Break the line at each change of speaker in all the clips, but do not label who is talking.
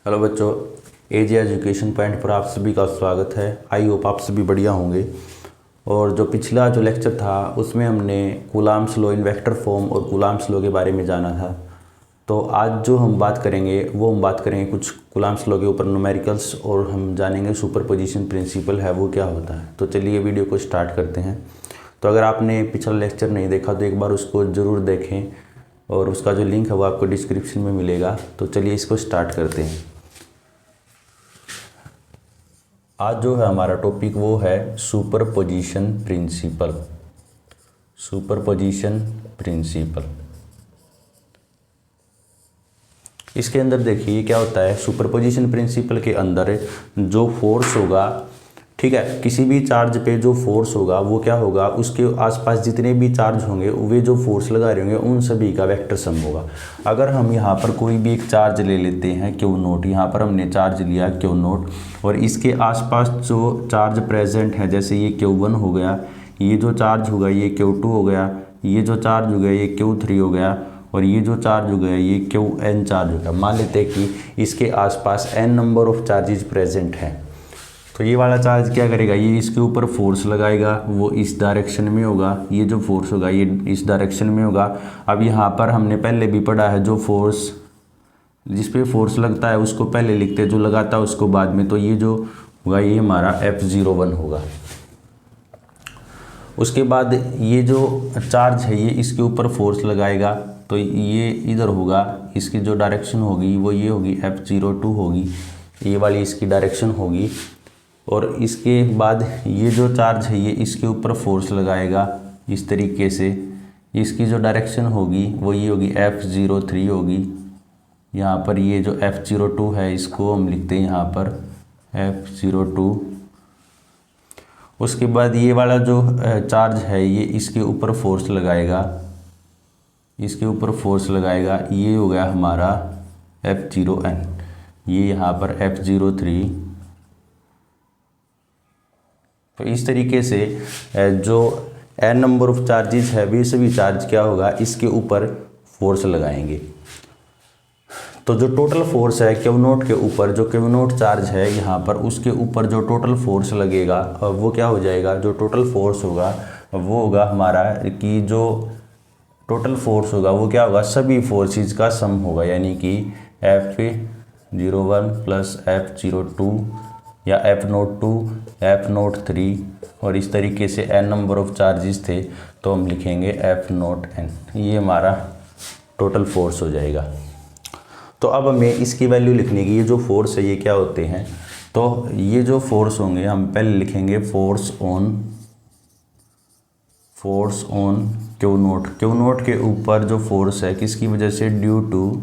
Hello बच्चों, एजी education point पर आप सभी का स्वागत है। आई होप आप सभी बढ़िया होंगे। और जो पिछला लेक्चर था उसमें हमने coulombs law in vector form और कूलाम्स लॉ के बारे में जाना था। तो आज जो हम बात करेंगे वो हम बात करेंगे कुछ कूलाम्स लॉ के ऊपर न्यूमेरिकल्स, और हम जानेंगे सुपरपोजिशन प्रिंसिपल है वो क्या होता है। तो चलिए वीडियो को स्टार्ट करते हैं। तो अगर आपने पिछला लेक्चर नहीं देखा तो एक बार उसको ज़रूर देखें, और उसका जो लिंक है वो आपको डिस्क्रिप्शन में मिलेगा। तो चलिए इसको स्टार्ट करते हैं। आज जो है हमारा टॉपिक वो है सुपरपोजिशन प्रिंसिपल। सुपरपोजिशन प्रिंसिपल, इसके अंदर देखिए क्या होता है। सुपरपोजिशन प्रिंसिपल के अंदर जो फोर्स होगा, ठीक है, किसी भी चार्ज पे जो फोर्स होगा वो क्या होगा, उसके आसपास जितने भी चार्ज होंगे वे जो फोर्स लगा रहे होंगे उन सभी का वेक्टर सम होगा। अगर हम यहाँ पर कोई भी एक चार्ज ले लेते हैं क्यू नोट, यहाँ पर हमने चार्ज लिया क्यू नोट, और इसके आसपास जो चार्ज प्रेजेंट है, जैसे ये Q1 हो गया, ये जो चार्ज होगा ये Q2 हो गया, ये जो चार्ज हो गया ये Q3 हो गया, और ये जो चार्ज हो गया ये Qn चार्ज हो गया। मान लेते हैं कि इसके आसपास n number of charges present हैं। तो ये वाला चार्ज क्या करेगा, ये इसके ऊपर फोर्स लगाएगा, वो इस डायरेक्शन में होगा, ये जो फोर्स होगा ये इस डायरेक्शन में होगा। अब यहाँ पर हमने पहले भी पढ़ा है, जो फोर्स जिस पे फोर्स लगता है उसको पहले लिखते हैं, जो लगाता है उसको बाद में। तो ये जो होगा ये हमारा F01 होगा। उसके बाद ये जो चार्ज है ये इसके ऊपर फोर्स लगाएगा, तो ये इधर होगा, इसकी जो डायरेक्शन होगी वो ये होगी F02 होगी, ये वाली इसकी डायरेक्शन होगी। और इसके बाद ये जो चार्ज है ये इसके ऊपर फोर्स लगाएगा इस तरीके से, इसकी जो डायरेक्शन होगी वो ये होगी F03 होगी। यहाँ पर ये जो F02 है इसको हम लिखते हैं यहाँ पर F02। उसके बाद ये वाला जो चार्ज है ये इसके ऊपर फोर्स लगाएगा, इसके ऊपर फोर्स लगाएगा, ये हो गया हमारा F0n, ये यहाँ पर F03। तो इस तरीके से जो n नंबर ऑफ चार्जेस है वे सभी चार्ज क्या होगा, इसके ऊपर फोर्स लगाएंगे। तो जो टोटल फोर्स है क्यू नोट के ऊपर, जो क्यू नोट चार्ज है यहाँ पर, उसके ऊपर जो टोटल फोर्स लगेगा वो क्या हो जाएगा, जो टोटल फोर्स होगा वो होगा हमारा कि जो टोटल फोर्स होगा वो क्या होगा, सभी फोर्सेस का सम होगा, यानी कि F01 प्लस F02 या F02 F03, और इस तरीके से n नंबर ऑफ चार्जेस थे तो हम लिखेंगे F0n। ये हमारा टोटल फोर्स हो जाएगा। तो अब हमें इसकी वैल्यू लिखने की, ये जो फोर्स है ये क्या होते हैं, तो ये जो फोर्स होंगे हम पहले लिखेंगे force on Q nought. Q note के ऊपर जो फोर्स है किसकी वजह से, ड्यू टू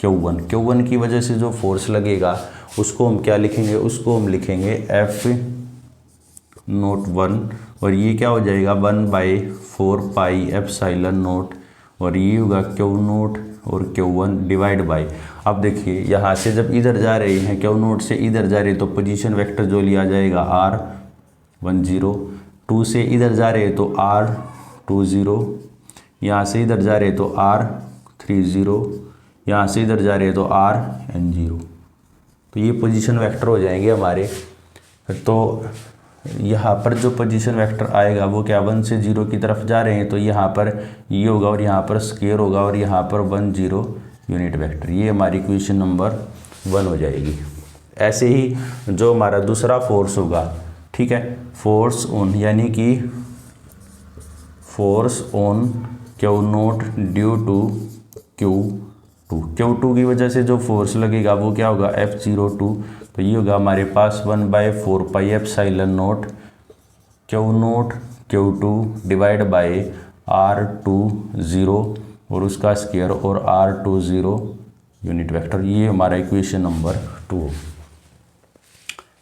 Q1 की वजह से जो फोर्स लगेगा उसको हम क्या लिखेंगे, उसको हम लिखेंगे F01, और ये क्या हो जाएगा 1/4 पाई एप्सिलॉन नोट, और ये होगा Q नोट और Q1 डिवाइड बाय। अब देखिए यहाँ से जब इधर जा रहे हैं, Q नोट से इधर जा रहे हैं तो पोजीशन वेक्टर जो लिया जाएगा R10, 2 से इधर जा रहे हैं तो R20, यहाँ से इधर जा रहे हैं तो R30, यहाँ से इधर जा रहे हैं तो RN0। तो ये पोजीशन वेक्टर हो जाएंगे हमारे। तो यहाँ पर जो पोजीशन वेक्टर आएगा वो क्या, 1 से 0 की तरफ जा रहे हैं तो यहाँ पर ये होगा, और यहाँ पर स्क्वायर होगा, और यहाँ पर 1 0 यूनिट वेक्टर। ये हमारी इक्वेशन नंबर 1 हो जाएगी। ऐसे ही जो हमारा दूसरा फोर्स होगा, ठीक है, फोर्स ऑन, यानी कि force on Q naught due to Q2 की वजह से जो फोर्स लगेगा वो क्या होगा F02। तो ये होगा हमारे पास 1/4 pi epsilon naught Q note Q2 divide by R20 और उसका स्क्वायर और R20 यूनिट वेक्टर। ये हमारा इक्वेशन नंबर 2।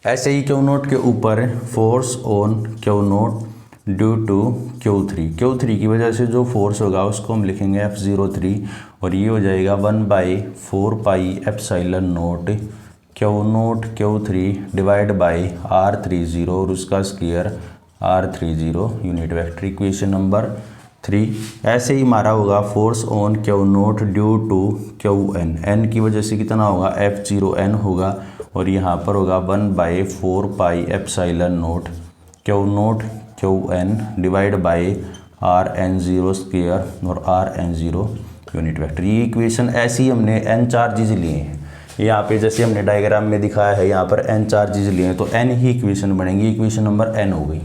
ऐसे ही Q नोट के ऊपर force on Q naught due to Q3 की वजह से जो फोर्स होगा उसको हम लिखेंगे F03, और ये हो जाएगा 1/4 pi epsilon naught Q naught Q3 divide by R30 और उसका square R30 unit vector. Equation number 3। ऐसे ही मारा होगा force on Q naught due to Q N, N की वजह से कितना होगा F0n होगा, और यहाँ पर होगा 1/4πε0 Q nought Q N divide by Rn0 square और Rn0 यूनिट वेक्टर। ये इक्वेशन ऐसी ही हमने n चार्जेज लिए हैं, यहाँ पे जैसे हमने डायग्राम में दिखाया है, यहाँ पर n चार्जेज लिए हैं तो n ही इक्वेशन बनेंगी, इक्वेशन नंबर n हो गई।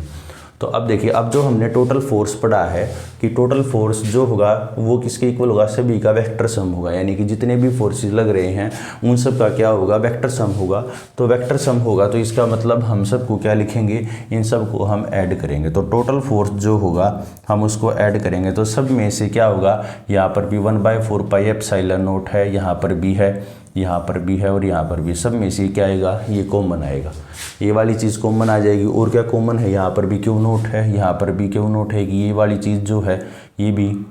तो अब देखिए, अब जो हमने टोटल फोर्स पढ़ा है कि टोटल फोर्स जो होगा वो किसके इक्वल होगा, सभी का वेक्टर सम होगा, यानी कि जितने भी फोर्सेस लग रहे हैं उन सब का क्या होगा, वेक्टर सम होगा। तो वेक्टर सम होगा तो इसका मतलब हम सबको क्या लिखेंगे, इन सब को हम ऐड करेंगे। तो टोटल फोर्स जो होगा हम उसको ऐड करेंगे तो सब में से क्या होगा, यहाँ पर भी 1/4πε0 है, यहाँ पर भी है, यहाँ पर भी है और यहाँ पर भी, सब में से क्या आएगा, ये कॉमन आएगा, ये वाली चीज़ कॉमन आ जाएगी। और क्या कॉमन है, यहाँ पर भी क्यू नोट है, यहाँ पर भी क्यू नोट है, कि ये वाली चीज़ जो है ये भी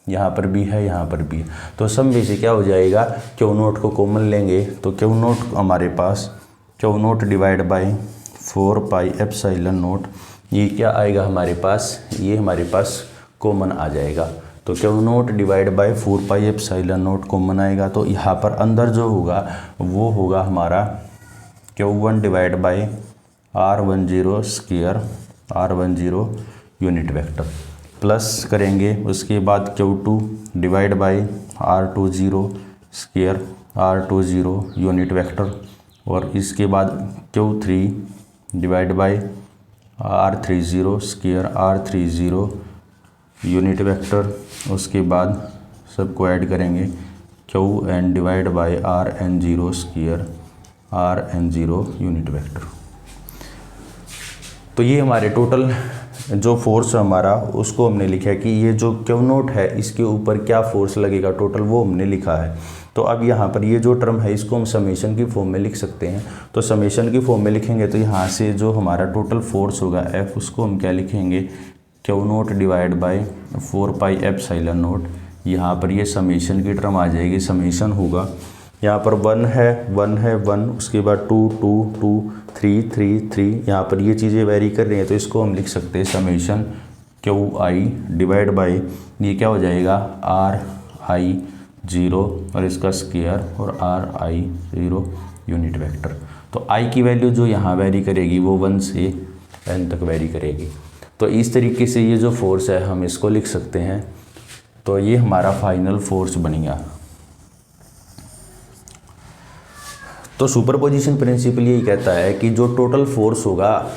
यहाँ पर भी है, यहाँ पर भी है। तो सब में से क्या हो जाएगा, क्यू नोट को कॉमन लेंगे तो क्यू नोट हमारे पास क्यू नोट डिवाइड बाई 4πε0, ये क्या आएगा हमारे पास, ये हमारे पास कॉमन आ जाएगा। तो Q nought divide by 4πε0 common आएगा, तो यहाँ पर अंदर जो होगा वो होगा हमारा Q1 divide by R10 square R10 unit vector, plus करेंगे उसके बाद Q2 divide by R20 square R20 unit vector, और इसके बाद Q3 divide by R30 square R30 unit vector, उसके बाद सबको ऐड करेंगे Qn divide by Rn0 square Rn0 unit vector. तो ये हमारे टोटल जो फोर्स हमारा उसको हमने लिखा है कि ये जो क्यू नोट है इसके ऊपर क्या फोर्स लगेगा टोटल, वो हमने लिखा है। तो अब यहाँ पर ये जो टर्म है इसको हम समेशन की फॉर्म में लिख सकते हैं। तो समेशन की फॉर्म में लिखेंगे तो यहाँ से जो हमारा टोटल फोर्स होगा F, उसको हम क्या लिखेंगे, क्यू नोट डिवाइड बाई 4πε0। यहाँ पर ये समेशन की टर्म आ जाएगी, समेशन होगा यहाँ पर 1 है 1, उसके बाद 2 2 2 3 3 3, यहाँ पर ये चीज़ें वेरी कर रही हैं तो इसको हम लिख सकते हैं समेशन QI डिवाइड बाई, ये क्या हो जाएगा RI0 और इसका स्क्वायर और RI0 यूनिट वेक्टर। तो I की वैल्यू जो यहाँ वेरी करेगी वो 1 से n तक वेरी करेगी। तो इस तरीके से ये जो फोर्स है हम इसको लिख सकते हैं। तो ये हमारा फाइनल फोर्स बन गया। तो सुपरपोजिशन प्रिंसिपल यही कहता है कि जो टोटल फोर्स होगा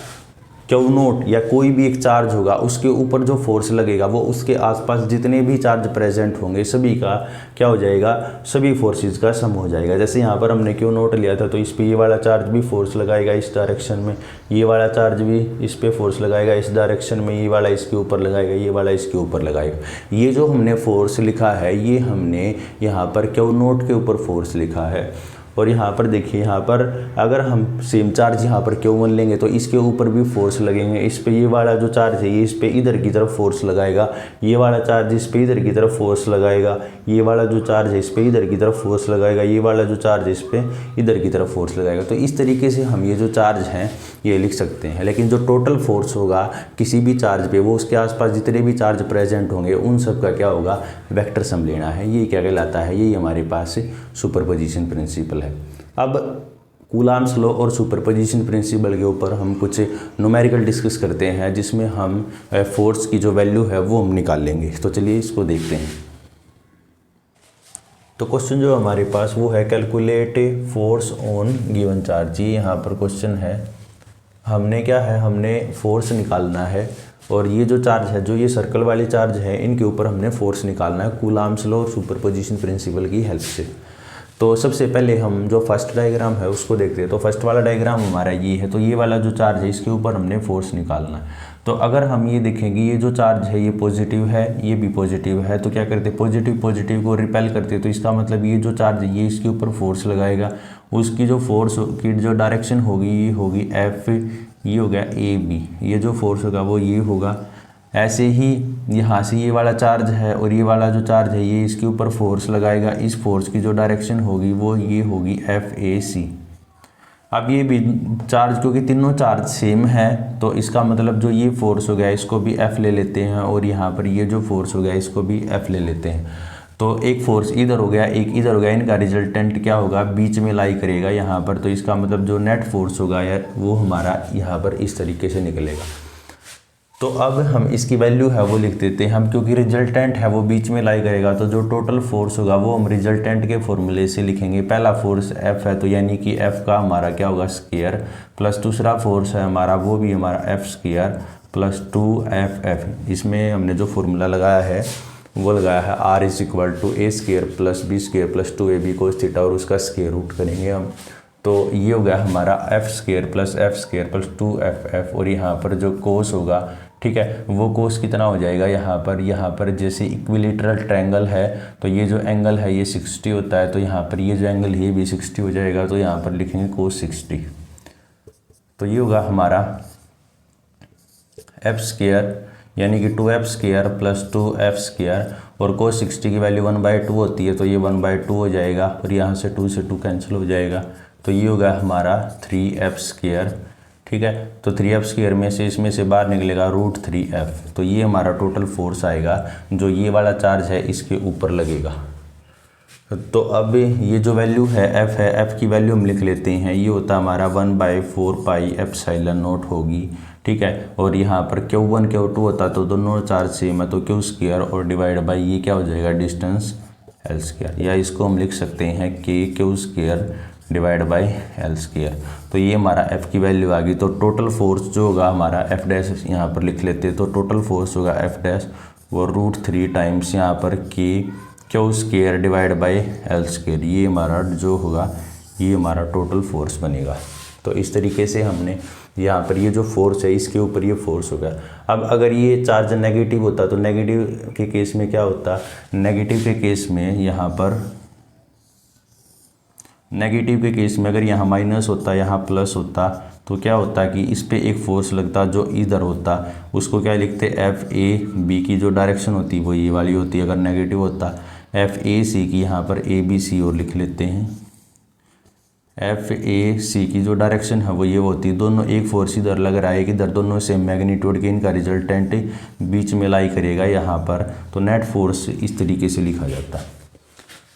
क्यू नोट या कोई भी एक चार्ज होगा उसके ऊपर जो फोर्स लगेगा वो उसके आसपास जितने भी चार्ज प्रेजेंट होंगे सभी का क्या हो जाएगा, सभी फोर्सेस का सम हो जाएगा। जैसे यहाँ पर हमने क्यू नोट लिया था तो इस पे ये वाला चार्ज भी फोर्स लगाएगा इस डायरेक्शन में, ये वाला चार्ज भी इस पे फोर्स लगाएगा इस डायरेक्शन में, ये वाला इसके ऊपर लगाएगा, ये वाला इसके ऊपर लगाएगा। ये जो हमने फोर्स लिखा है ये हमने यहाँ पर क्यू नोट के ऊपर फोर्स लिखा है। और यहाँ पर देखिए, यहाँ पर अगर हम सेम चार्ज यहाँ पर Q1 लेंगे तो इसके ऊपर भी फोर्स लगेंगे। इस पे ये वाला जो चार्ज है ये इस पे इधर की तरफ फोर्स लगाएगा, ये वाला चार्ज इस पे इधर की तरफ फोर्स लगाएगा, ये वाला जो चार्ज है इस पे इधर की तरफ फोर्स लगाएगा, ये वाला जो चार्ज है इस पे इधर की तरफ फोर्स लगाएगा। तो इस तरीके से हम ये जो चार्ज हैं ये लिख सकते हैं। लेकिन जो टोटल फोर्स होगा किसी भी चार्ज पे वो उसके आसपास जितने भी चार्ज प्रेजेंट होंगे उन सब का क्या होगा, वेक्टर सम लेना है। ये क्या कहलाता है, यही हमारे पास सुपरपोजिशन प्रिंसिपल है। अब कूलाम्स लॉ और सुपरपोजिशन प्रिंसिपल के ऊपर हम कुछ न्यूमेरिकल डिस्कस करते हैं जिसमें हम फोर्स की जो वैल्यू है वो हम निकाल लेंगे। तो चलिए इसको देखते हैं। तो क्वेश्चन जो हमारे पास वो है calculate force on given charge. ये यहाँ पर क्वेश्चन है, हमने क्या है, हमने फोर्स निकालना है और ये जो चार्ज है, जो ये सर्कल वाले चार्ज है, इनके ऊपर हमने फोर्स निकालना है कूलाम्स लॉ और सुपरपोजिशन प्रिंसिपल की हेल्प से। तो सबसे पहले हम जो फर्स्ट डायग्राम है उसको देखते हैं। तो फर्स्ट वाला डायग्राम हमारा ये है, तो ये वाला जो चार्ज है इसके ऊपर हमने फोर्स निकालना है। तो अगर हम ये देखेंगे ये जो चार्ज है ये पॉजिटिव है, ये भी पॉजिटिव है, तो क्या करते हैं, पॉजिटिव पॉजिटिव को रिपेल करते हैं। तो इसका मतलब ये जो चार्ज है ये इसके ऊपर फोर्स लगाएगा, उसकी जो फोर्स की जो डायरेक्शन होगी ये होगी एफ, ये हो गया ए बी, ये जो फोर्स होगा वो ये होगा। ऐसे ही यहाँ से ये वाला चार्ज है और ये वाला जो चार्ज है ये इसके ऊपर फोर्स लगाएगा, इस फोर्स की जो डायरेक्शन होगी वो ये होगी एफ ए सी। अब ये भी चार्ज, क्योंकि तीनों चार्ज सेम है तो इसका मतलब जो ये फोर्स हो गया इसको भी F ले लेते हैं, और यहाँ पर ये जो फोर्स हो गया इसको भी F ले लेते हैं। तो एक फोर्स इधर हो गया, एक इधर हो गया, इनका रिजल्टेंट क्या होगा, बीच में लाई करेगा यहाँ पर। तो इसका मतलब जो नेट फोर्स होगा यार वो हमारा यहाँ पर इस तरीके से निकलेगा। तो अब हम इसकी वैल्यू है वो लिख देते हैं हम, क्योंकि रिजल्टेंट है वो बीच में लाई करेगा तो जो टोटल फोर्स होगा वो हम रिजल्टेंट के फॉर्मूले से लिखेंगे। पहला फोर्स F है तो यानी कि F का हमारा क्या होगा स्क्वायर, प्लस दूसरा फोर्स है हमारा वो भी हमारा F स्क्वायर प्लस 2FF। इसमें हमने जो फॉर्मूला लगाया है वो लगाया है R is equal to A square plus B square plus 2AB cos theta, और उसका स्क्वायर रूट करेंगे हम। तो ये हो गया हमारा F square plus F square plus 2FF, और यहाँ पर जो कोस होगा, ठीक है, वो कोस कितना हो जाएगा यहाँ पर जैसे इक्विलेटरल ट्रायंगल है तो ये जो एंगल है ये 60 होता है, तो यहाँ पर ये जो एंगल है ये भी 60 हो जाएगा, तो यहाँ पर लिखेंगे कोस 60। तो ये होगा हमारा F स्क्वायर यानी कि 2F square plus 2F square, और कोस 60 की वैल्यू 1/2 होती है तो ये 1/2 हो जाएगा, और यहाँ से 2 से 2 कैंसिल हो जाएगा। तो ये होगा हमारा 3F स्क्वायर, ठीक है। तो 3F स्क्वायर में से इसमें से बाहर निकलेगा √3F। तो ये हमारा टोटल फोर्स आएगा जो ये वाला चार्ज है इसके ऊपर लगेगा। तो अब ये जो वैल्यू है F की वैल्यू हम लिख लेते हैं, ये होता है हमारा 1/4 पाई एप्सिलॉन नॉट होगी, ठीक है। और यहाँ पर Q1 Q2 होता तो दोनों चार्ज सेम है तो Q स्क्वायर और डिवाइड बाई ये क्या हो जाएगा डिस्टेंस L स्क्वायर, या इसको हम लिख सकते हैं Q square divide by L square. तो ये हमारा F की वैल्यू आ गई। तो टोटल फोर्स जो होगा हमारा F डैश यहाँ पर लिख लेते हैं, तो टोटल फोर्स होगा F डैश वो √3 टाइम्स यहाँ पर Q square divide by L square, ये हमारा जो होगा ये हमारा टोटल फोर्स बनेगा। तो इस तरीके से हमने यहाँ पर ये जो फोर्स है इसके ऊपर ये फोर्स होगा। अब अगर ये चार्ज नेगेटिव होता तो नेगेटिव के केस में क्या होता, नेगेटिव के केस में यहाँ पर नेगेटिव के केस में अगर यहाँ माइनस होता यहाँ प्लस होता तो क्या होता कि इस पे एक फोर्स लगता जो इधर होता, उसको क्या लिखते FAB की जो डायरेक्शन होती वो ये वाली होती। अगर नेगेटिव होता FAC की यहाँ पर ABC और लिख लेते हैं, FAC की जो डायरेक्शन है वो ये होती। दोनों एक फोर्स इधर लग रहा है कि इधर, दोनों सेम मैग्नीट्यूड के, इनका रिजल्टेंट बीच में लाई करेगा यहाँ पर, तो नेट फोर्स इस तरीके से लिखा जाता है।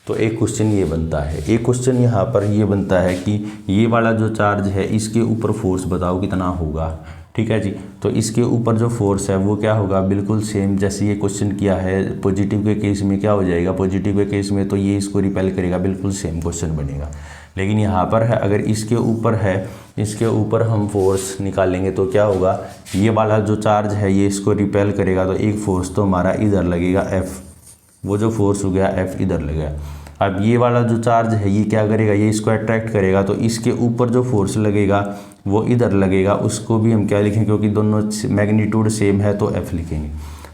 तो एक क्वेश्चन ये बनता है, एक क्वेश्चन यहाँ पर ये बनता है कि ये वाला जो चार्ज है इसके ऊपर फोर्स बताओ कितना होगा, ठीक है जी। तो इसके ऊपर जो फोर्स है वो क्या होगा, बिल्कुल सेम जैसे ये क्वेश्चन किया है। पॉजिटिव के केस में क्या हो जाएगा, पॉजिटिव के केस में तो ये इसको रिपेल करेगा, बिल्कुल सेम क्वेश्चन बनेगा। लेकिन यहाँ पर है अगर इसके ऊपर है, इसके ऊपर हम फोर्स निकालेंगे तो क्या होगा, ये वाला जो चार्ज है ये इसको रिपेल करेगा, तो एक फोर्स तो हमारा इधर लगेगा F, वो जो फोर्स हो गया F इधर लगेगा। अब ये वाला जो चार्ज है ये क्या करेगा, ये इसको अट्रैक्ट करेगा, तो इसके ऊपर जो फोर्स लगेगा वो इधर लगेगा, उसको भी हम क्या लिखेंगे, क्योंकि दोनों मैग्नीट्यूड सेम है तो F लिखेंगे।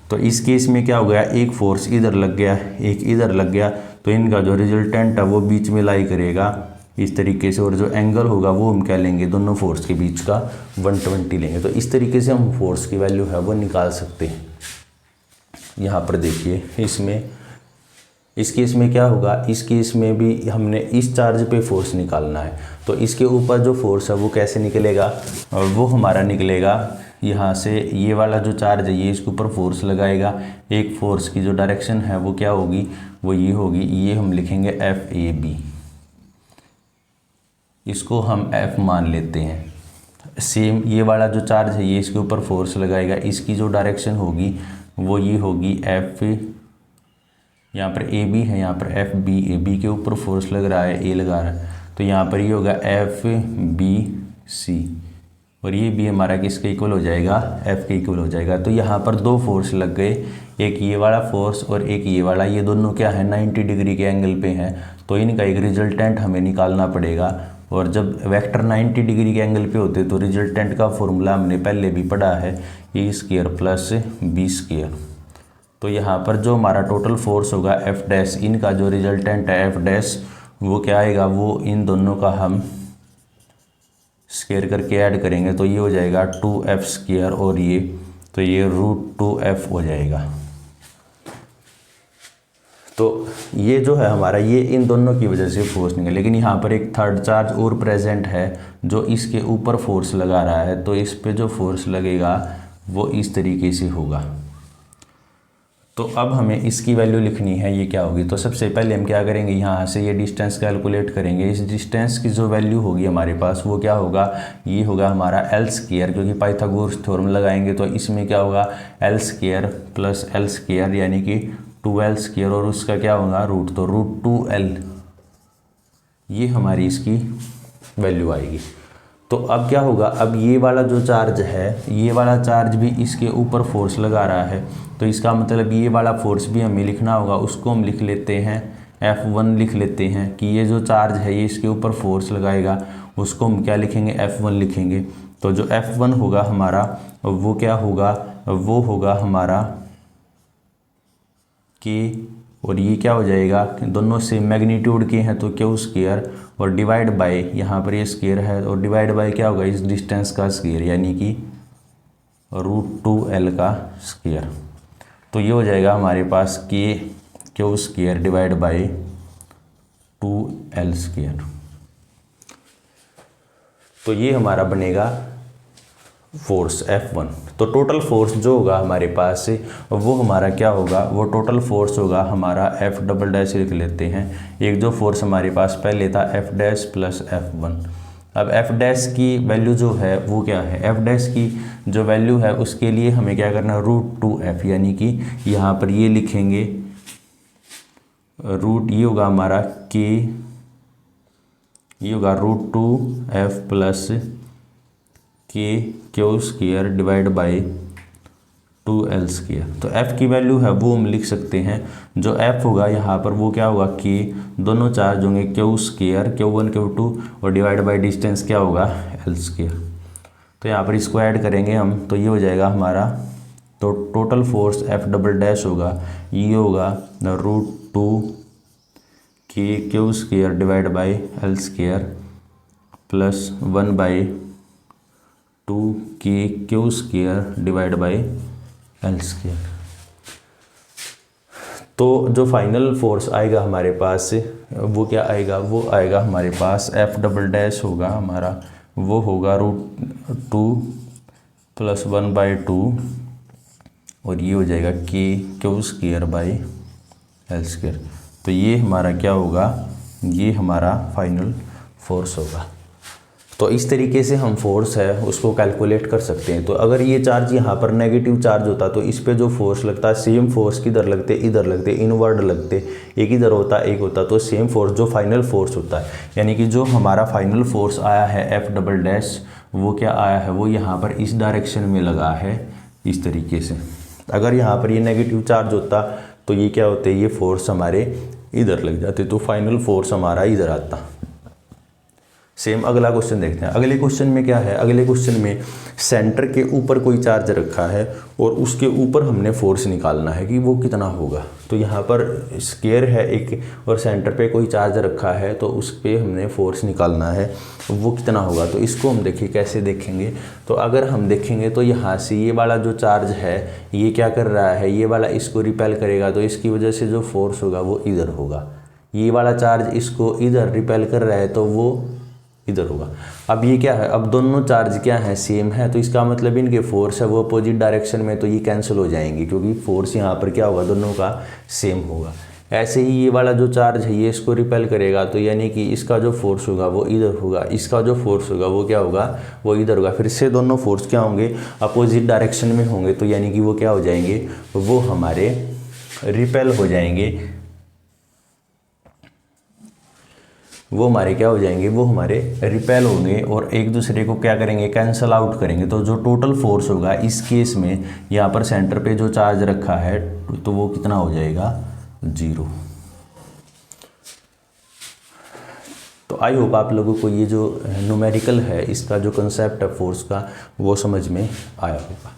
तो इस केस में क्या हो गया, एक फोर्स इधर लग गया, एक इधर लग गया, तो इनका जो रिजल्टेंट है वो बीच में लाई करेगा इस तरीके से, और जो एंगल होगा वो हम क्या लेंगे, दोनों फोर्स के बीच का 120 लेंगे। तो इस तरीके से हम फोर्स की वैल्यू है वो निकाल सकते हैं। यहाँ पर देखिए इसमें, इस केस में क्या होगा, इस केस में भी हमने इस चार्ज पे फोर्स निकालना है, तो इसके ऊपर जो फोर्स है वो कैसे निकलेगा, वो हमारा निकलेगा यहाँ से, ये वाला जो चार्ज है ये इसके ऊपर फोर्स लगाएगा, एक फोर्स की जो डायरेक्शन है वो क्या होगी, वो ये होगी, ये हम लिखेंगे FAB, इसको हम F मान लेते हैं। सेम ये वाला जो चार्ज है ये इसके ऊपर फोर्स लगाएगा, इसकी जो डायरेक्शन होगी वो ये होगी F, यहाँ पर AB है, यहाँ पर FB के ऊपर फोर्स लग रहा है, A लगा रहा है, तो यहाँ पर ये होगा FBC, और ये भी हमारा किसके इक्वल हो जाएगा, F के इक्वल हो जाएगा। तो यहाँ पर दो फोर्स लग गए, एक ये वाला फोर्स और एक ये वाला, ये दोनों क्या है 90 डिग्री के एंगल पे हैं, तो इनका एक रिजल्टेंट हमें निकालना पड़ेगा। और जब वेक्टर 90 डिग्री के एंगल पे होते तो रिजल्टेंट का फॉर्मूला हमने पहले भी पढ़ा है, A square plus B square. तो यहाँ पर जो हमारा टोटल फोर्स होगा F डैश, इनका जो रिजल्टेंट है F डैश वो क्या आएगा, वो इन दोनों का हम स्क्वायर करके ऐड करेंगे तो ये हो जाएगा 2F स्क्वायर, और ये तो ये √2F हो जाएगा। तो ये जो है हमारा, ये इन दोनों की वजह से फोर्स निकले। लेकिन यहाँ पर एक थर्ड चार्ज और प्रेजेंट है जो इसके ऊपर फोर्स लगा रहा है, तो इस पे जो फोर्स लगेगा वो इस तरीके से होगा। तो अब हमें इसकी वैल्यू लिखनी है, ये क्या होगी। तो सबसे पहले हम क्या करेंगे, यहाँ से ये डिस्टेंस कैलकुलेट करेंगे। इस डिस्टेंस की जो वैल्यू होगी हमारे पास वो क्या होगा, ये होगा हमारा एल स्क्वायर, क्योंकि पाइथागोरस थ्योरम लगाएंगे तो इसमें क्या होगा L square plus L square यानी कि 2l स्क्वायर, और उसका क्या होगा रूट, तो रूट 2l, ये हमारी इसकी वैल्यू आएगी। तो अब क्या होगा, अब ये वाला जो चार्ज है, ये वाला चार्ज भी इसके ऊपर फोर्स लगा रहा है, तो इसका मतलब ये वाला फोर्स भी हमें लिखना होगा। उसको हम लिख लेते हैं F1 लिख लेते हैं कि ये जो चार्ज है ये इसके ऊपर फोर्स लगाएगा, उसको हम क्या लिखेंगे F1 लिखेंगे। तो जो F1 होगा हमारा वो क्या होगा, वो होगा हमारा कि, और ये क्या हो जाएगा, दोनों से मैग्नीट्यूड के हैं तो क्यू स्क्वायर और डिवाइड बाय, यहाँ पर ये स्क्वायर है और डिवाइड बाय क्या होगा इस डिस्टेंस का स्क्वायर यानी कि रूट 2l का स्क्वायर। तो ये हो जाएगा हमारे पास के Q square divide by 2l square. तो ये हमारा बनेगा फोर्स F1। तो टोटल फोर्स जो होगा हमारे पास वो हमारा क्या होगा, वो टोटल फोर्स होगा हमारा F डबल डैश लिख लेते हैं। एक जो फोर्स हमारे पास पहले था F डैश प्लस F1। अब F डैश की वैल्यू जो है वो क्या है, F डैश की जो वैल्यू है उसके लिए हमें क्या करना है रूट 2f, यानी कि यहाँ पर ये लिखेंगे रूट, ये होगा हमारा k, ये होगा रूट 2f प्लस के Q square divide by 2l square. तो f की वैल्यू है वो हम लिख सकते हैं, जो f होगा यहाँ पर वो क्या होगा k, दोनों चार्ज होंगे क्यू स्क्वायर Q1 Q2 और डिवाइड बाई डिस्टेंस क्या होगा l स्क्वायर। तो यहाँ पर इसको ऐड करेंगे हम, तो ये हो जाएगा हमारा, तो total force F double dash होगा, ये होगा root 2 Q square divide by l square plus 1/2 Q square divide by L square. तो जो फाइनल फोर्स आएगा हमारे पास वो क्या आएगा, वो आएगा हमारे पास F डबल डैश होगा हमारा, वो होगा रूट 2 प्लस 1/2 और ये हो जाएगा Q square by L square. तो ये हमारा क्या होगा, ये हमारा फाइनल फोर्स होगा। तो इस तरीके से हम फोर्स है उसको कैलकुलेट कर सकते हैं। तो अगर ये चार्ज यहाँ पर नेगेटिव चार्ज होता तो इस पे जो फोर्स लगता है सेम फोर्स किधर लगते, इधर लगते, इनवर्ड लगते, एक इधर होता एक होता, तो सेम फोर्स जो फाइनल फोर्स होता है, यानी कि जो हमारा फाइनल फोर्स आया है F डबल डैश वो क्या आया है, वो यहाँ पर इस डायरेक्शन में लगा है इस तरीके से। अगर यहाँ पर ये नेगेटिव चार्ज होता तो ये क्या होते, ये फोर्स हमारे इधर लग जाते, तो फाइनल फोर्स हमारा इधर आता। सेम अगला क्वेश्चन देखते हैं। अगले क्वेश्चन में क्या है, अगले क्वेश्चन में सेंटर के ऊपर कोई चार्ज रखा है और उसके ऊपर हमने फोर्स निकालना है कि वो कितना होगा। तो यहाँ पर स्क्वायर है एक और सेंटर पे कोई चार्ज रखा है, तो उस पर हमने फोर्स निकालना है वो कितना होगा। तो इसको हम देखिए कैसे देखेंगे। तो अगर हम देखेंगे तो यहाँ से ये वाला जो चार्ज है ये क्या कर रहा है, ये वाला इसको रिपेल करेगा, तो इसकी वजह से जो फोर्स होगा वो इधर होगा। ये वाला चार्ज इसको इधर रिपेल कर रहा है तो वो इधर होगा। अब ये क्या है, अब दोनों चार्ज क्या है, सेम है, तो इसका मतलब इनके फोर्स है वो अपोजिट डायरेक्शन में, तो ये कैंसिल हो जाएंगे क्योंकि फोर्स यहाँ पर क्या होगा, दोनों का सेम होगा। ऐसे ही ये वाला जो चार्ज है ये इसको रिपेल करेगा, तो यानी कि इसका जो फोर्स होगा वो इधर होगा, इसका जो फोर्स होगा वो क्या होगा, वो इधर होगा। फिर से दोनों फोर्स क्या होंगे, अपोजिट डायरेक्शन में होंगे, तो यानी कि वो क्या हो जाएंगे, वो हमारे रिपेल हो जाएंगे, वो हमारे क्या हो जाएंगे, वो हमारे रिपेल होंगे और एक दूसरे को क्या करेंगे, कैंसल आउट करेंगे। तो जो टोटल फोर्स होगा इस केस में यहाँ पर सेंटर पे जो चार्ज रखा है तो वो कितना हो जाएगा, 0। तो आई होप आप लोगों को ये जो न्यूमेरिकल है इसका जो कंसेप्ट है फोर्स का वो समझ में आया होगा।